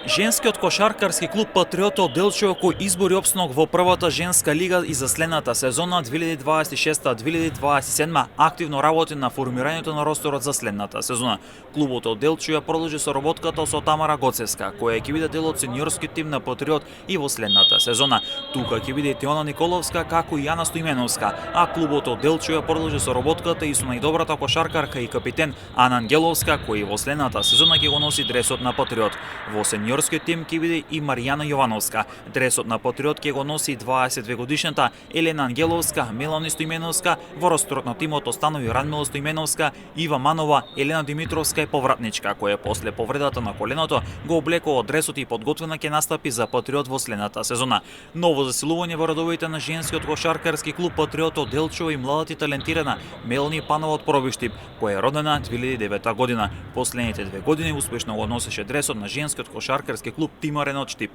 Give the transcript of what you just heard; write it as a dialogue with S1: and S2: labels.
S1: Женскиот кошаркарски клуб Патриот од Делчево кој избори опсног во првата женска лига и за следната сезона 2026-2027 активно работи на формирањето на ростерот за следната сезона. Клубот од Делчево продолжи соработката со Тамара Гоцевска, која ќе биде дел од сениорскиот тим на Патриот и во следната сезона. Тука ќе биде Теона Николовска како и Јана Стоименовска, а клубот од Делчево продолжи соработката и со најдобрата кошаркарка и капитен Ана Ангеловска, кој во следната сезона ќе го носи дресот на Патриот. Во сениорскиот тим ќе биде и Маријана Јовановска. Дресот на Патриот ќе го носи 22 годишната Елена Ангеловска, Мелани Стоименовска, во ростерот на тимот останува Радмила Стоименовска, Ива Манова, Елена Димитровска и повратничка, која после повредата на коленото го облекува дресот и подготвена ќе настапи за Патриот во следната сезона. Ново засилување во редовите на женскиот кошаркарски клуб Патриот од Делчево и младата и талентирана Мелани Панова од Пробиштип, која е родена 2009 година. Последните 2 години успешно го носеше дресот на женскиот кошаркарски клуб Тимарен од Штип.